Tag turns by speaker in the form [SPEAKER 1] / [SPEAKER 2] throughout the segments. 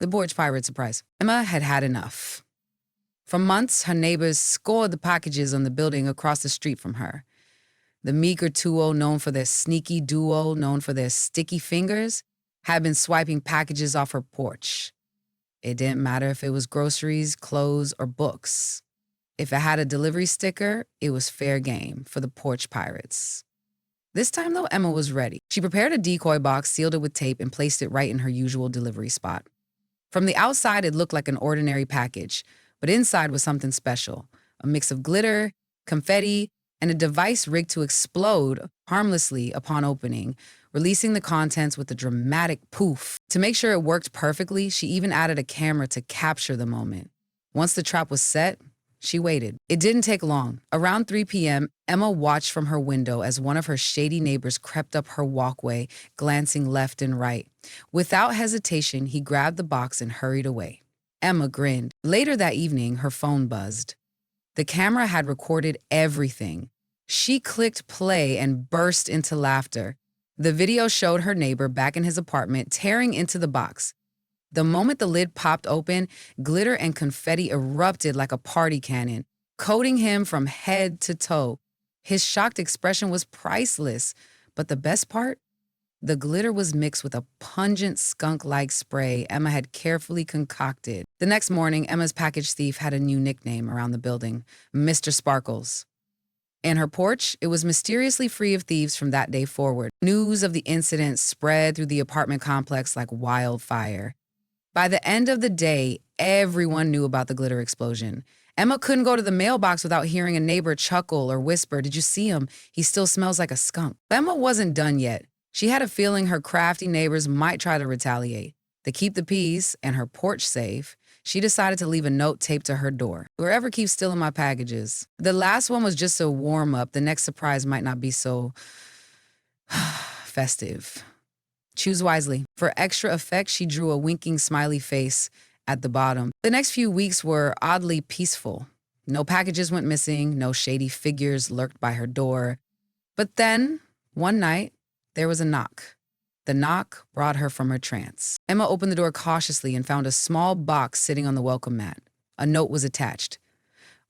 [SPEAKER 1] The porch pirate surprise. Emma had had enough. For months, her neighbors scored the packages on the building across the street from her. The meager duo known for their sneaky duo, known for their sticky fingers, had been swiping packages off her porch. It didn't matter if it was groceries, clothes, or books. If it had a delivery sticker, it was fair game for the porch pirates. This time, though, Emma was ready. She prepared a decoy box, sealed it with tape, and placed it right in her usual delivery spot. From the outside, it looked like an ordinary package, but inside was something special, a mix of glitter, confetti, and a device rigged to explode harmlessly upon opening, releasing the contents with a dramatic poof. To make sure it worked perfectly, she even added a camera to capture the moment. Once the trap was set, she waited. It didn't take long. Around 3 p.m., Emma watched from her window as one of her shady neighbors crept up her walkway, glancing left and right. Without hesitation, he grabbed the box and hurried away. Emma grinned. Later that evening, her phone buzzed. The camera had recorded everything. She clicked play and burst into laughter. The video showed her neighbor back in his apartment tearing into the box. The moment the lid popped open, glitter and confetti erupted like a party cannon, coating him from head to toe. His shocked expression was priceless. But the best part? The glitter was mixed with a pungent skunk-like spray Emma had carefully concocted. The next morning, Emma's package thief had a new nickname around the building, Mr. Sparkles. In her porch, it was mysteriously free of thieves from that day forward. News of the incident spread through the apartment complex like wildfire. By the end of the day, everyone knew about the glitter explosion. Emma couldn't go to the mailbox without hearing a neighbor chuckle or whisper, "Did you see him? He still smells like a skunk." Emma wasn't done yet. She had a feeling her crafty neighbors might try to retaliate. To keep the peace and her porch safe, she decided to leave a note taped to her door. "Whoever keeps stealing my packages." The last one was just a warm-up. The next surprise might not be so festive. Choose wisely. For extra effect, she drew a winking smiley face at the bottom. The next few weeks were oddly peaceful. No packages went missing, no shady figures lurked by her door. But then, one night, there was a knock. The knock brought her from her trance. Emma opened the door cautiously and found a small box sitting on the welcome mat. A note was attached.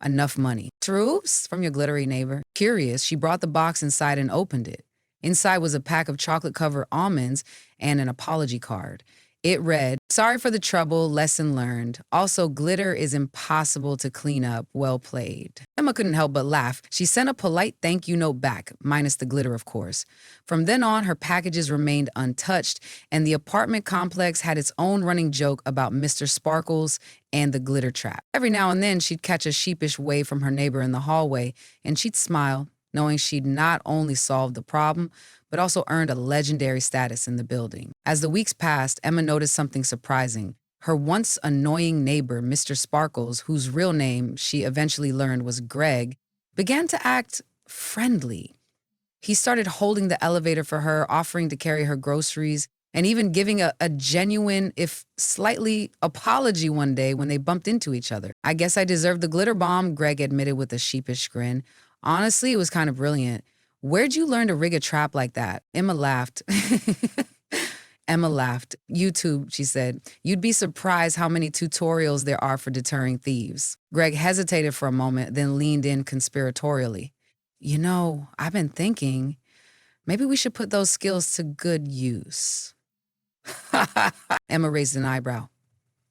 [SPEAKER 1] "Enough money. Troops?" from your glittery neighbor. Curious, she brought the box inside and opened it. Inside was a pack of chocolate-covered almonds and an apology card. It read, "Sorry for the trouble, lesson learned. Also, glitter is impossible to clean up. Well played." Emma couldn't help but laugh. She sent a polite thank you note back, minus the glitter, of course. From then on, her packages remained untouched, and the apartment complex had its own running joke about Mr. Sparkles and the glitter trap. Every now and then, she'd catch a sheepish wave from her neighbor in the hallway, and she'd smile, knowing she'd not only solved the problem, but also earned a legendary status in the building. As the weeks passed, Emma noticed something surprising. Her once annoying neighbor, Mr. Sparkles, whose real name she eventually learned was Greg, began to act friendly. He started holding the elevator for her, offering to carry her groceries, and even giving a genuine, if slightly, apology one day when they bumped into each other. "I guess I deserved the glitter bomb," Greg admitted with a sheepish grin. "Honestly, it was kind of brilliant. Where'd you learn to rig a trap like that?" Emma laughed. Emma laughed. "YouTube," she said. "You'd be surprised how many tutorials there are for deterring thieves." Greg hesitated for a moment, then leaned in conspiratorially. "You know, I've been thinking, maybe we should put those skills to good use." Emma raised an eyebrow.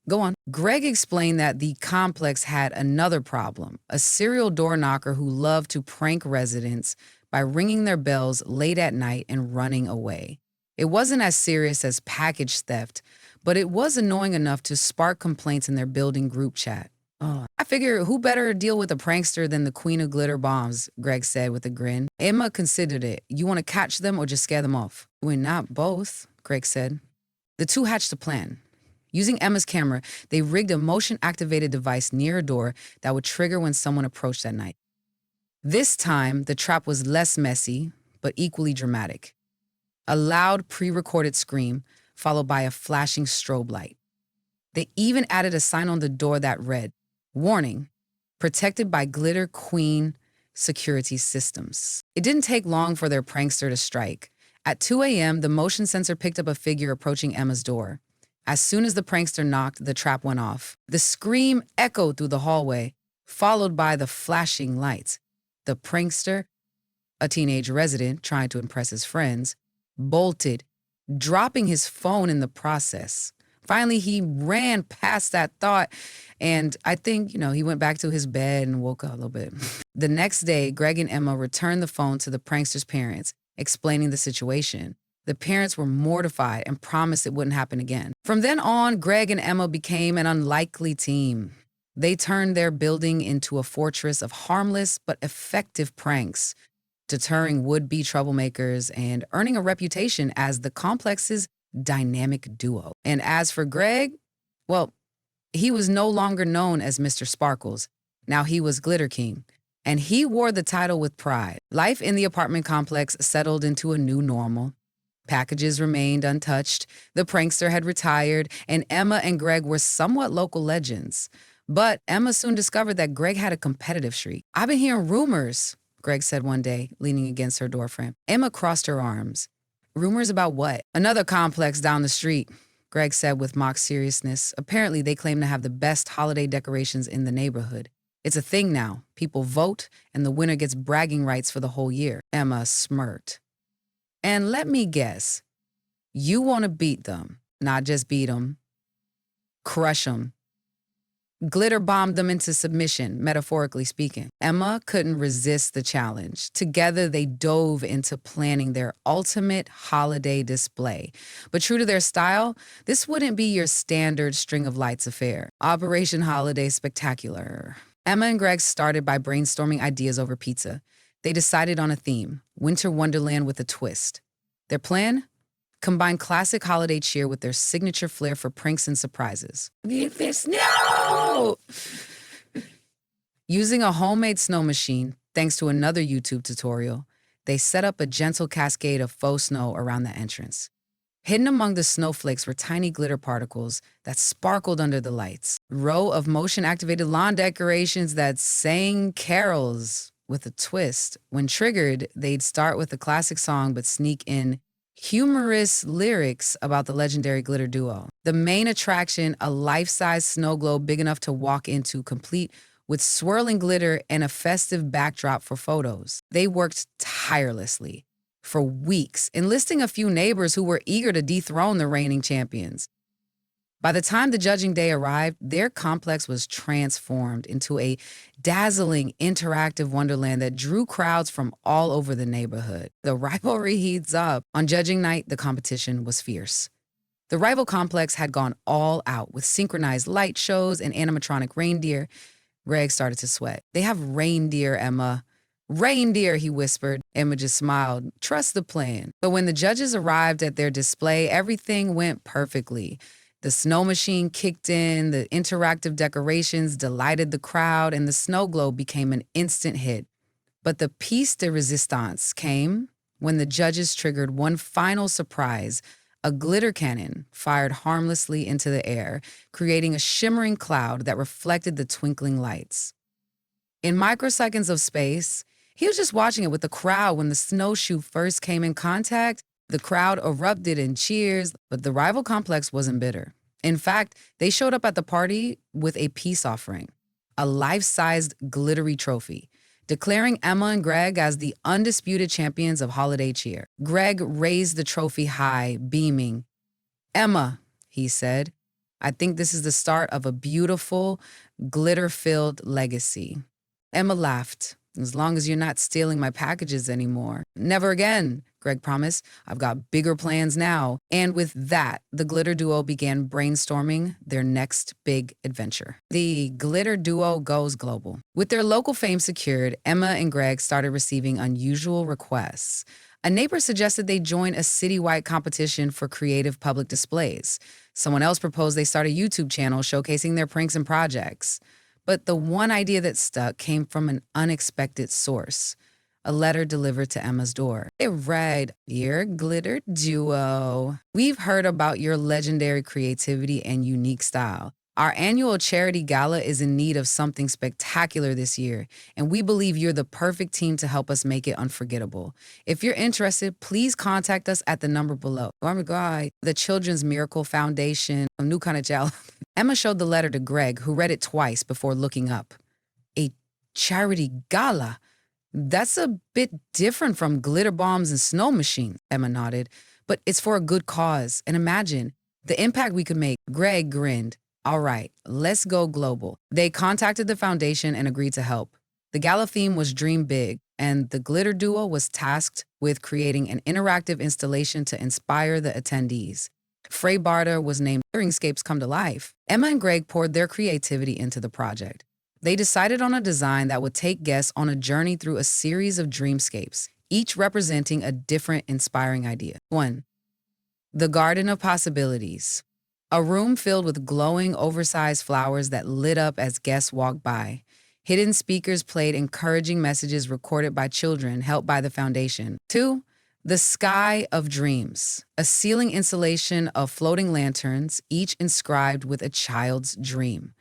[SPEAKER 1] "Go on." Greg explained that the complex had another problem, a serial door knocker who loved to prank residents by ringing their bells late at night and running away. It wasn't as serious as package theft, but it was annoying enough to spark complaints in their building group chat. "Oh, I figure who better to deal with a prankster than the queen of glitter bombs," Greg said with a grin. Emma considered it. "You want to catch them or just scare them off?" "We're not both," Greg said. The two hatched a plan. Using Emma's camera, they rigged a motion-activated device near a door that would trigger when someone approached at night. This time, the trap was less messy, but equally dramatic. A loud pre-recorded scream, followed by a flashing strobe light. They even added a sign on the door that read, "Warning, protected by Glitter Queen security systems." It didn't take long for their prankster to strike. At 2 a.m., the motion sensor picked up a figure approaching Emma's door. As soon as the prankster knocked, the trap went off. The scream echoed through the hallway, followed by the flashing lights. The prankster, a teenage resident trying to impress his friends, bolted, dropping his phone in the process. Finally, he ran past that thought, and I think, he went back to his bed and woke up a little bit. The next day, Greg and Emma returned the phone to the prankster's parents, explaining the situation. The parents were mortified and promised it wouldn't happen again. From then on, Greg and Emma became an unlikely team. They turned their building into a fortress of harmless but effective pranks, deterring would-be troublemakers and earning a reputation as the complex's dynamic duo. And as for Greg, well, he was no longer known as Mr. Sparkles. Now he was Glitter King, and he wore the title with pride. Life in the apartment complex settled into a new normal. Packages remained untouched, the prankster had retired, and Emma and Greg were somewhat local legends. But Emma soon discovered that Greg had a competitive streak. "I've been hearing rumors," Greg said one day, leaning against her doorframe. Emma crossed her arms. "Rumors about what?" "Another complex down the street," Greg said with mock seriousness. "Apparently, they claim to have the best holiday decorations in the neighborhood. It's a thing now. People vote, and the winner gets bragging rights for the whole year." Emma smirked. "And let me guess, you want to beat them, not just beat them, crush them, glitter bomb them into submission, metaphorically speaking." Emma couldn't resist the challenge. Together, they dove into planning their ultimate holiday display. But true to their style, this wouldn't be your standard string of lights affair. Operation Holiday Spectacular. Emma and Greg started by brainstorming ideas over pizza. They decided on a theme: Winter Wonderland with a twist. Their plan? Combine classic holiday cheer with their signature flair for pranks and surprises. Get this now! Using a homemade snow machine, thanks to another YouTube tutorial, they set up a gentle cascade of faux snow around the entrance. Hidden among the snowflakes were tiny glitter particles that sparkled under the lights. Row of motion-activated lawn decorations that sang carols with a twist. When triggered, they'd start with a classic song but sneak in humorous lyrics about the legendary glitter duo. The main attraction, a life-size snow globe big enough to walk into, complete with swirling glitter and a festive backdrop for photos. They worked tirelessly for weeks, enlisting a few neighbors who were eager to dethrone the reigning champions. By the time the judging day arrived, their complex was transformed into a dazzling, interactive wonderland that drew crowds from all over the neighborhood. The rivalry heats up. On judging night, the competition was fierce. The rival complex had gone all out with synchronized light shows and animatronic reindeer. Greg started to sweat. "They have reindeer, Emma." "Reindeer," he whispered. Emma just smiled. "Trust the plan." But when the judges arrived at their display, everything went perfectly. The snow machine kicked in, the interactive decorations delighted the crowd, and the snow globe became an instant hit. But the piece de resistance came when the judges triggered one final surprise: a glitter cannon fired harmlessly into the air, creating a shimmering cloud that reflected the twinkling lights. In microseconds of space, he was just watching it with the crowd. When the snowshoe first came in contact, the crowd erupted in cheers, but the rival complex wasn't bitter. In fact, they showed up at the party with a peace offering, a life-sized glittery trophy, declaring Emma and Greg as the undisputed champions of holiday cheer. Greg raised the trophy high, beaming. "Emma," he said, "I think this is the start of a beautiful, glitter-filled legacy." Emma laughed. "As long as you're not stealing my packages anymore." "Never again," Greg promised. "I've got bigger plans now." And with that, the glitter duo began brainstorming their next big adventure. The glitter duo goes global. With their local fame secured, Emma and Greg started receiving unusual requests. A neighbor suggested they join a citywide competition for creative public displays. Someone else proposed they start a YouTube channel showcasing their pranks and projects. But the one idea that stuck came from an unexpected source: a letter delivered to Emma's door. It read, "Dear Glitter Duo, we've heard about your legendary creativity and unique style. Our annual charity gala is in need of something spectacular this year, and we believe you're the perfect team to help us make it unforgettable. If you're interested, please contact us at the number below. Oh my God, the Children's Miracle Foundation, a new kind of gel. Emma showed the letter to Greg, who read it twice before looking up. A charity gala? That's a bit different from glitter bombs and snow machines, Emma nodded. But it's for a good cause, and imagine the impact we could make. Greg grinned. All right, let's go global. They contacted the foundation and agreed to help. The gala theme was Dream Big, and the glitter duo was tasked with creating an interactive installation to inspire the attendees. Frey Barter was named Glittering Come to Life. Emma and Greg poured their creativity into the project. They decided on a design that would take guests on a journey through a series of dreamscapes, each representing a different inspiring idea. 1. The Garden of Possibilities. A room filled with glowing, oversized flowers that lit up as guests walked by. Hidden speakers played encouraging messages recorded by children helped by the foundation. 2. The Sky of Dreams. A ceiling installation of floating lanterns, each inscribed with a child's dream.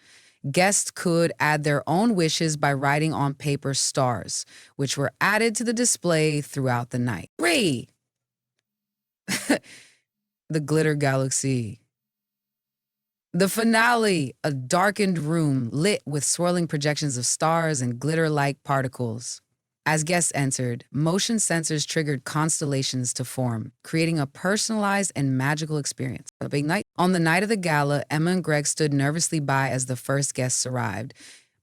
[SPEAKER 1] Guests could add their own wishes by writing on paper stars, which were added to the display throughout the night. 3. The Glitter Galaxy. The finale, a darkened room lit with swirling projections of stars and glitter-like particles. As guests entered, motion sensors triggered constellations to form, creating a personalized and magical experience. A big night. On the night of the gala, Emma and Greg stood nervously by as the first guests arrived.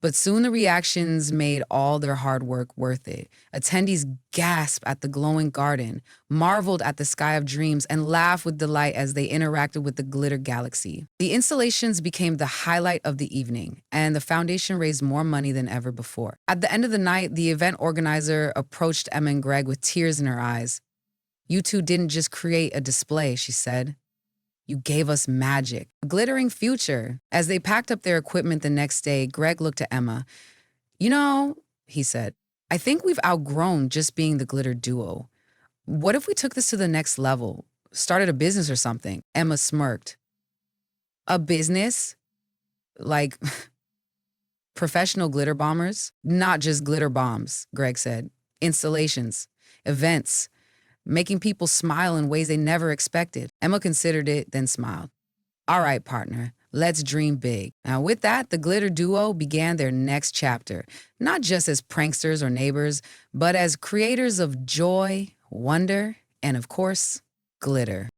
[SPEAKER 1] But soon the reactions made all their hard work worth it. Attendees gasped at the glowing garden, marveled at the sky of dreams, and laughed with delight as they interacted with the glitter galaxy. The installations became the highlight of the evening, and the foundation raised more money than ever before. At the end of the night, the event organizer approached Emma and Greg with tears in her eyes. "You two didn't just create a display," she said. "You gave us magic, a glittering future." As they packed up their equipment the next day, Greg looked at Emma. "You know," he said, "I think we've outgrown just being the glitter duo. What if we took this to the next level, started a business or something?" Emma smirked. "A business? Like professional glitter bombers?" "Not just glitter bombs," Greg said. "Installations, events, making people smile in ways they never expected." Emma considered it, then smiled. "All right, partner, let's dream big." Now, with that, the glitter duo began their next chapter, not just as pranksters or neighbors, but as creators of joy, wonder, and of course, glitter.